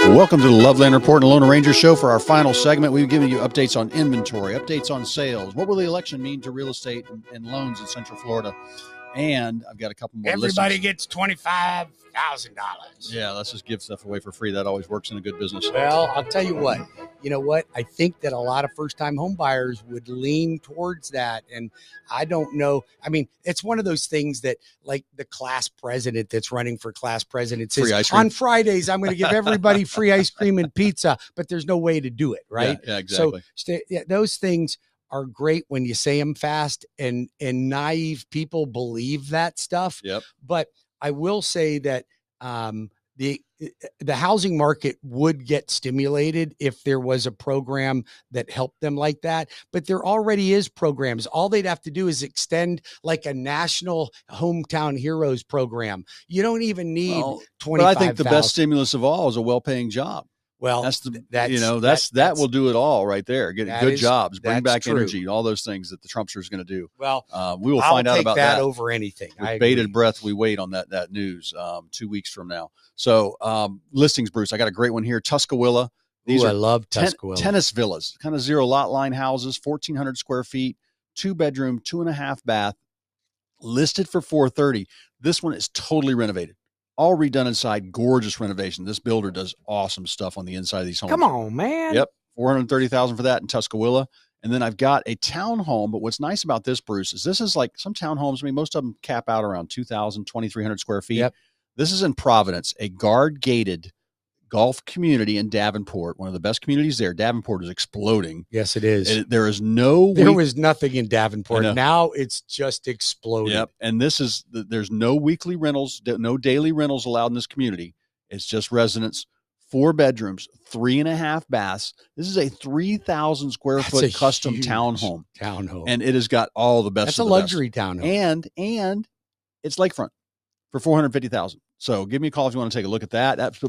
Welcome to the Loveland Report and Lone Ranger Show. For our final segment, we've given you updates on inventory, updates on sales. What will the election mean to real estate and loans in Central Florida? And I've got a couple more Everybody listings. gets $25,000. Yeah, let's just give stuff away for free. That always works in a good business. Well, I'll tell you what. You know what? I think that a lot of first-time home buyers would lean towards that. And I don't know. I mean, it's one of those things that, like the class president that's running for class president says, on Fridays, I'm going to give everybody free ice cream and pizza, but there's no way to do it, right? Yeah, exactly. So those things are great when you say them fast, and naive people believe that stuff. Yep. But I will say that the housing market would get stimulated if there was a program that helped them like that. But there already is programs. All they'd have to do is extend like a national hometown heroes program. You don't even need 25,000. But I think the best stimulus of all is a well-paying job. Well, that will do it all right there. Get good jobs, bring back energy, all those things that the Trumpsters is going to do. Well, we will find out about that over anything. With bated breath, we wait on that news 2 weeks from now. So listings, Bruce, I got a great one here. Tuscaloosa. I love Tuscaloosa. Tennis villas, kind of zero lot line houses, 1,400 square feet, 2-bedroom, 2.5 bath, listed for $430. This one is totally renovated. All redone inside, gorgeous renovation. This builder does awesome stuff on the inside of these homes. Come on, man. Yep, $430,000 for that in Tuscaloosa. And then I've got a townhome, but what's nice about this, Bruce, is this is like some townhomes. I mean, most of them cap out around 2,000, 2,300 square feet. Yep. This is in Providence, a guard-gated golf community in Davenport, one of the best communities there. Davenport is exploding. Yes, it is. There was nothing in Davenport. Now it's just exploded. Yep. And there's no weekly rentals, no daily rentals allowed in this community. It's just residents, 4 bedrooms, 3.5 baths. This is a 3,000 square foot custom townhome. And it has got all the best. That's a luxury townhome. And it's lakefront for $450,000. So give me a call if you want to take a look at that. That's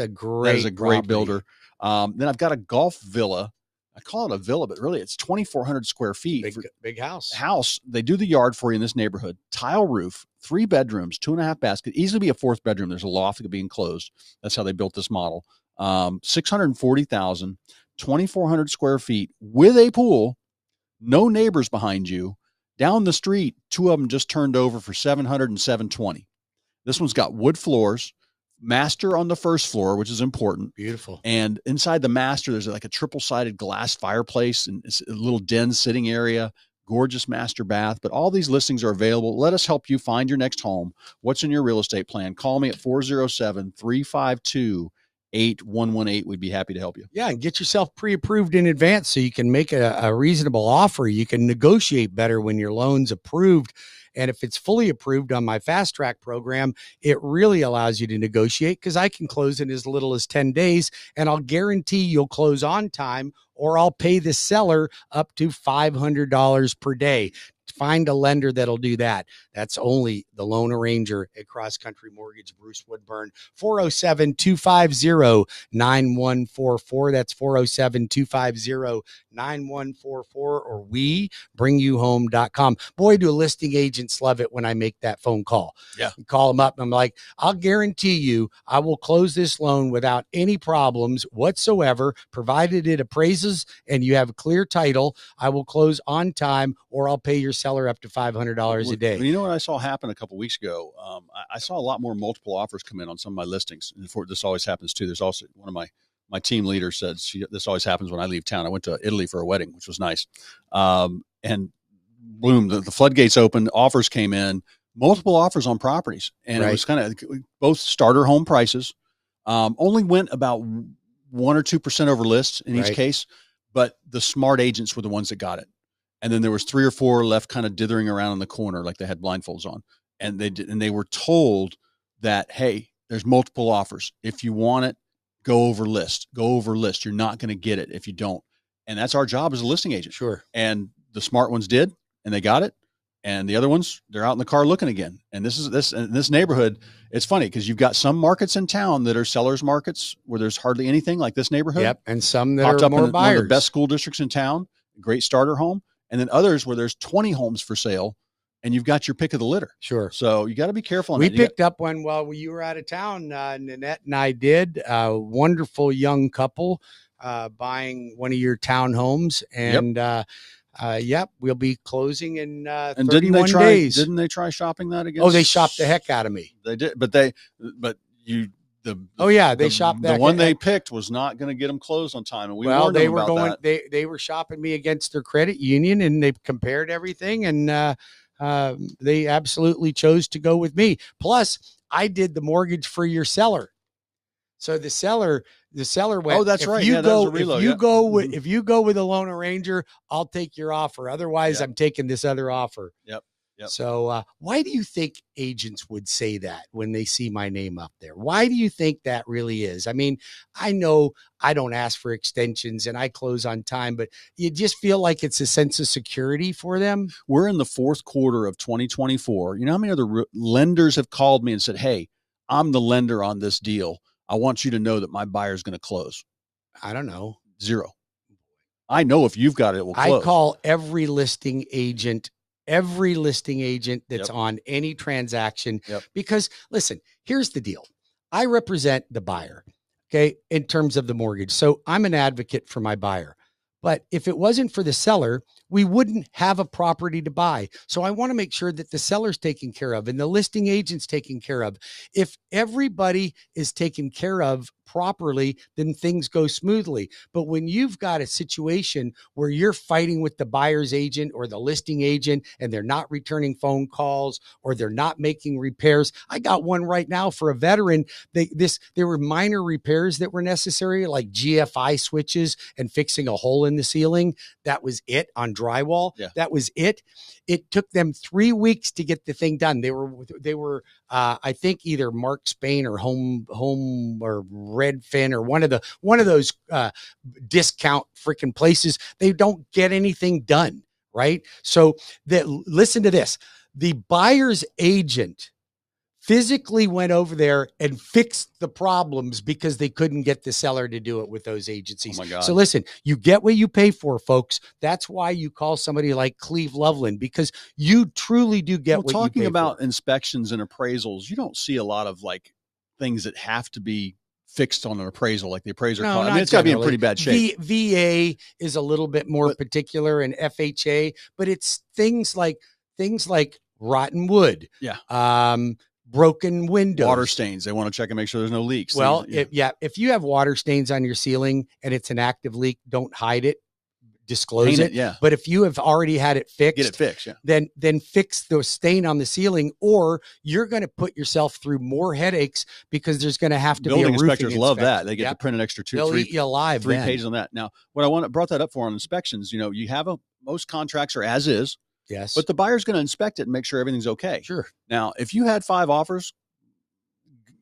a great builder. Then I've got a golf villa. I call it a villa, but really it's 2,400 square feet. Big house. They do the yard for you in this neighborhood. Tile roof, 3 bedrooms, 2.5 baths. Could easily be a 4th bedroom. There's a loft that could be enclosed. That's how they built this model. 640,000, 2,400 square feet with a pool, no neighbors behind you. Down the street, 2 of them just turned over for 700 and 720. This one's got wood floors, master on the first floor, which is important. Beautiful. And inside the master, there's like a triple-sided glass fireplace and it's a little den sitting area, gorgeous master bath. But all these listings are available. Let us help you find your next home. What's in your real estate plan? Call me at 407-352-8118. We'd be happy to help you. Yeah, and get yourself pre-approved in advance so you can make a reasonable offer. You can negotiate better when your loan's approved. And if it's fully approved on my fast track program, it really allows you to negotiate because I can close in as little as 10 days and I'll guarantee you'll close on time or I'll pay the seller up to $500 per day. Find a lender that'll do that. That's only the loan arranger at CrossCountry Mortgage, Bruce Woodburn. 407-250-9144. That's 407-250-9144 or WeBringYouHome.com. Boy, do listing agents love it when I make that phone call. Yeah. Call them up and I'm like, I'll guarantee you I will close this loan without any problems whatsoever, provided it appraises and you have a clear title. I will close on time or I'll pay your seller up to $500 a day. You know what I saw happen a couple of weeks ago? I saw a lot more multiple offers come in on some of my listings. And this always happens too. There's also one of my team leaders said this always happens when I leave town. I went to Italy for a wedding, which was nice. And boom, the floodgates opened, offers came in, multiple offers on properties. And It was kind of both starter home prices, only went about 1 or 2% over list in each case, but the smart agents were the ones that got it. And then there was 3 or 4 left kind of dithering around in the corner like they had blindfolds on. And they were told that, hey, there's multiple offers. If you want it, go over list. You're not going to get it if you don't. And that's our job as a listing agent. Sure. And the smart ones did, and they got it. And the other ones, they're out in the car looking again. And this neighborhood, it's funny because you've got some markets in town that are sellers markets where there's hardly anything like this neighborhood. Yep. And some that are more buyers. One of the best school districts in town, great starter home. And then others where there's 20 homes for sale and you've got your pick of the litter. Sure. So you got to be careful. We picked up one while you were out of town. Nanette and I did. A wonderful young couple buying one of your townhomes, and we'll be closing in 31 days. Didn't they try shopping that against? Oh, they shopped the heck out of me. They did, they shopped that. The one they picked was not going to get them closed on time, and they were going. They were shopping me against their credit union, and they compared everything, and they absolutely chose to go with me. Plus, I did the mortgage for your seller. So the seller went, oh, that's right. If you go with a loan arranger, I'll take your offer. Otherwise, I'm taking this other offer. Yep. So why do you think agents would say that when they see my name up there? Why do you think that really is? I mean, I know I don't ask for extensions and I close on time, but you just feel like it's a sense of security for them. We're in the fourth quarter of 2024. You know how many other lenders have called me and said, hey, I'm the lender on this deal. I want you to know that my buyer is going to close. I don't know. 0. I know if you've got it, it will close. I call every listing agent that's on any transaction, because listen, here's the deal. I represent the buyer, okay, in terms of the mortgage. So I'm an advocate for my buyer. But if it wasn't for the seller, we wouldn't have a property to buy. So I want to make sure that the seller's taken care of and the listing agent's taken care of. If everybody is taken care of properly, then things go smoothly. But when you've got a situation where you're fighting with the buyer's agent or the listing agent and they're not returning phone calls or they're not making repairs. I got one right now for a veteran. There were minor repairs that were necessary, like GFI switches and fixing a hole in the ceiling. That was it on drywall. Yeah. That was it. It took them 3 weeks to get the thing done. They were I think either Mark Spain or Home or Redfin or one of those discount freaking places. They don't get anything done, right? So listen to this. The buyer's agent physically went over there and fixed the problems because they couldn't get the seller to do it with those agencies. Oh my God. So listen, you get what you pay for, folks. That's why you call somebody like Cleve Loveland, because you truly do get what you pay for. Talking about inspections and appraisals, you don't see a lot of like things that have to be fixed on an appraisal, like the appraiser. No, I mean, it's got to be in pretty bad shape. VA is a little bit more particular, and FHA, but it's things like rotten wood. Yeah. Broken windows, water stains. They want to check and make sure there's no leaks. Well, if you have water stains on your ceiling and it's an active leak, don't hide it, disclose it. Yeah. But if you have already had it fixed, get it fixed. Yeah. Then fix the stain on the ceiling, or you're going to put yourself through more headaches because there's going to have to Building be a roofing inspectors love that. They get to print an extra They'll eat you alive. 3 pages on that. Now, brought that up for on inspections. You know, you have most contracts are as is. Yes. But the buyer's going to inspect it and make sure everything's okay. Sure. Now, if you had 5 offers,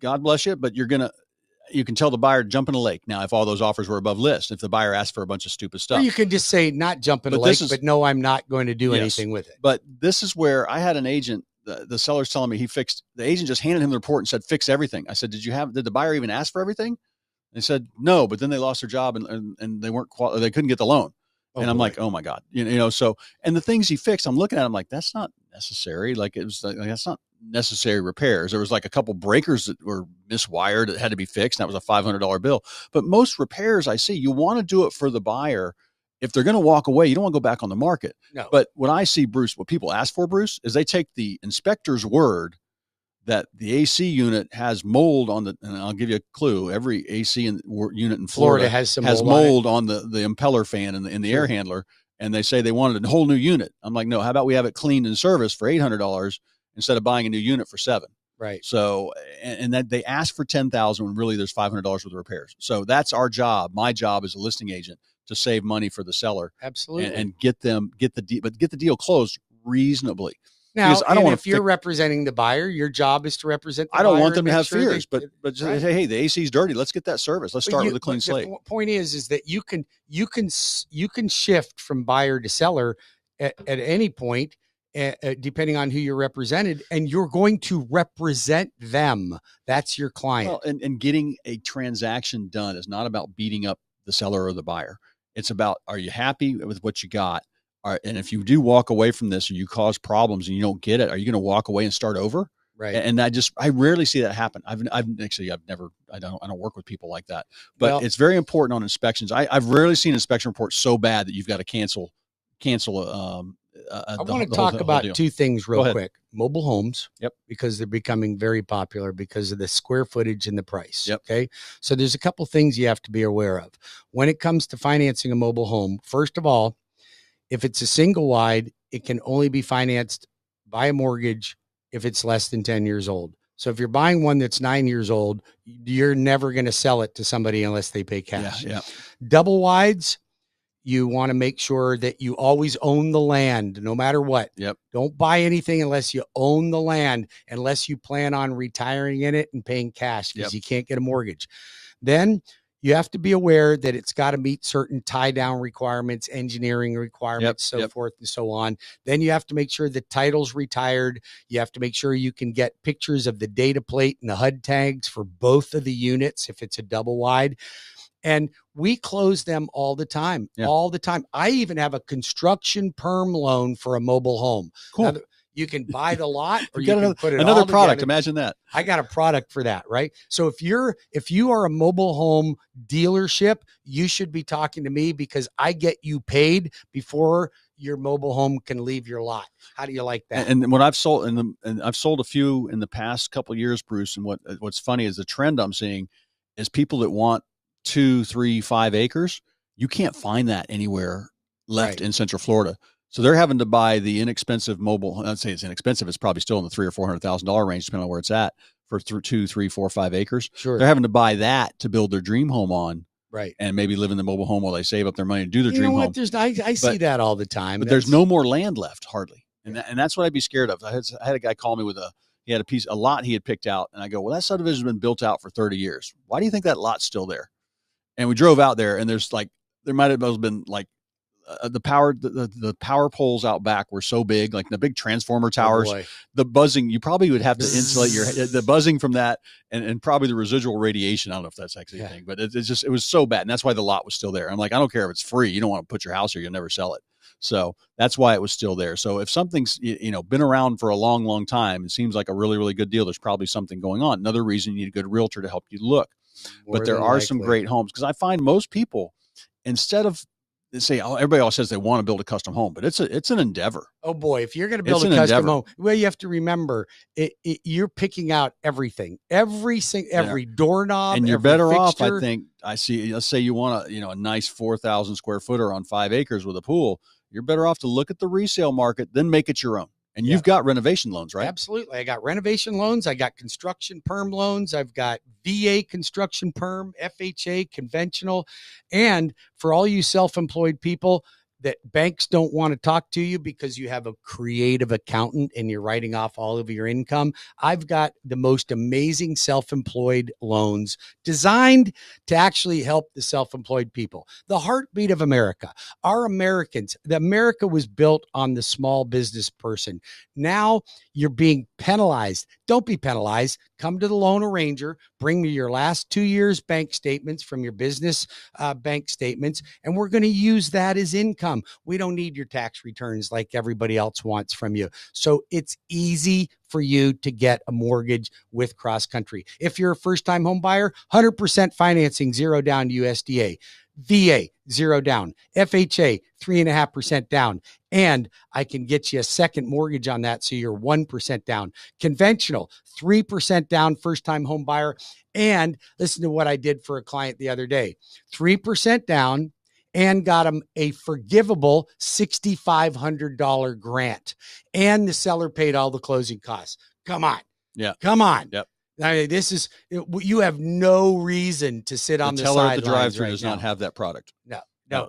God bless you, but you can tell the buyer to jump in a lake. Now, if all those offers were above list, if the buyer asked for a bunch of stupid stuff. Or you can just say, not jump in a lake, but no, I'm not going to do anything with it. But this is where I had an agent, the seller's telling me the agent just handed him the report and said, fix everything. I said, did the buyer even ask for everything? They said, no, but then they lost their job and they they couldn't get the loan. And I'm like, oh my God, so, and the things he fixed, I'm looking at him like, that's not necessary. Like that's not necessary repairs. There was like a couple breakers that were miswired that had to be fixed. And that was a $500 bill. But most repairs I see, you want to do it for the buyer. If they're going to walk away, you don't want to go back on the market. No. But what I see, Bruce, what people ask for, Bruce, is they take the inspector's word that the AC unit has mold on and I'll give you a clue. Every AC unit in Florida has mold on the impeller fan and the air handler. And they say they wanted a whole new unit. I'm like, no, how about we have it cleaned and serviced for $800 instead of buying a new unit for $700? Right. So, and that they ask for $10,000 when really there's $500 worth of repairs. So that's our job. My job as a listing agent to save money for the seller. Absolutely. And get the deal closed reasonably. Now, if you're representing the buyer, your job is to represent the buyer. I don't want them to have fears, but just say, hey, the AC's dirty. Let's get that service. Let's start with a clean slate. The point is that you can shift from buyer to seller at any point, depending on who you're represented, and you're going to represent them. That's your client. Well, and getting a transaction done is not about beating up the seller or the buyer. It's about, are you happy with what you got? All right, and if you do walk away from this or you cause problems and you don't get it, are you going to walk away and start over? Right. And I rarely see that happen. I don't work with people like that, but Well, it's very important on inspections. I've rarely seen an inspection report so bad that you've got to cancel. I want to talk about two things real quick. Mobile homes. Yep. Because they're becoming very popular because of the square footage and the price. Yep. Okay. So there's a couple things you have to be aware of when it comes to financing a mobile home. First of all, if it's a single wide, it can only be financed by a mortgage if it's less than 10 years old. So if you're buying one that's 9 years old, you're never going to sell it to somebody unless they pay cash. Yeah. Double wides, you want to make sure that you always own the land, no matter what. Yep. Don't buy anything unless you own the land, unless you plan on retiring in it and paying cash, because you can't get a mortgage. Then you have to be aware that it's got to meet certain tie down requirements, engineering requirements, so forth and so on. Then you have to make sure the title's retired. You have to make sure you can get pictures of the data plate and the HUD tags for both of the units if it's a double wide. And we close them all the time, all the time. I even have a construction perm loan for a mobile home. Cool. Now, you can buy the lot or you can put it another all product. Together. Imagine that. I got a product for that, right? So if you are a mobile home dealership, you should be talking to me because I get you paid before your mobile home can leave your lot. How do you like that? And when I've sold and I've sold a few in the past couple of years, Bruce, and what's funny is the trend I'm seeing is people that want 2, 3, 5 acres. You can't find that anywhere left in Central Florida. So they're having to buy the inexpensive mobile. I'd say it's inexpensive. It's probably still in the $300,000 or $400,000 range, depending on where it's at, for 2, 3, 4, 5 acres. Sure. They're having to buy that to build their dream home on. Right. And maybe live in the mobile home while they save up their money to do their dream home. I see that all the time. But there's no more land left, hardly. And that's what I'd be scared of. I had a guy call me with he had a lot he had picked out. And I go, well, that subdivision's been built out for 30 years. Why do you think that lot's still there? And we drove out there, and there might have been the power poles out back were so big, like the big transformer towers, the buzzing, you probably would have to insulate the buzzing from that and probably the residual radiation. I don't know if that's actually a thing, but it was so bad. And that's why the lot was still there. I'm like, I don't care if it's free. You don't want to put your house here. You'll never sell it. So that's why it was still there. So if something's, been around for a long, long time, it seems like a really, really good deal. There's probably something going on. Another reason you need a good realtor to help you look. But there are some great homes, because I find most people, instead of everybody else says they want to build a custom home, but it's an endeavor. Oh boy, if you're going to build a custom home, well, you have to remember you're picking out everything, every doorknob, and you're better off. I think let's say you want a nice 4,000 square footer on 5 acres with a pool. You're better off to look at the resale market, then make it your own. And you've got renovation loans, right? Absolutely. I got renovation loans. I got construction perm loans. I've got VA construction perm, FHA conventional. And for all you self-employed people that banks don't want to talk to you because you have a creative accountant and you're writing off all of your income, I've got the most amazing self-employed loans designed to actually help the self-employed people. The heartbeat of America, our Americans, America was built on the small business person. Now you're being penalized. Don't be penalized. Come to the Loan Arranger, bring me your last 2 years bank statements from your business bank statements, and we're going to use that as income. We don't need your tax returns like everybody else wants from you. So it's easy for you to get a mortgage with CrossCountry. If you're a first-time home buyer, 100% financing, 0 down USDA. VA, 0 down. FHA, 3.5% down. And I can get you a second mortgage on that, so you're 1% down. Conventional, 3% down, first-time home buyer. And listen to what I did for a client the other day. 3% down, and got them a forgivable $6,500 grant. And the seller paid all the closing costs. Come on. Yeah. Come on. Yep. I mean, you have no reason to sit on the sidelines. The teller at the drive-thru does not have that product. No,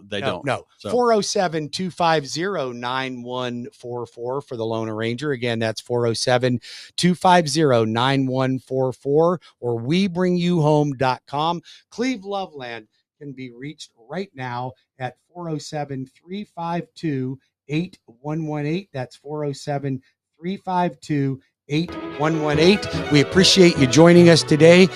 they don't. No. So. 407-250-9144 for the Loan Arranger. Again, that's 407-250-9144 or WeBringYouHome.com. Cleve Loveland can be reached right now at 407-352-8118. That's 407-352-8118. We appreciate you joining us today.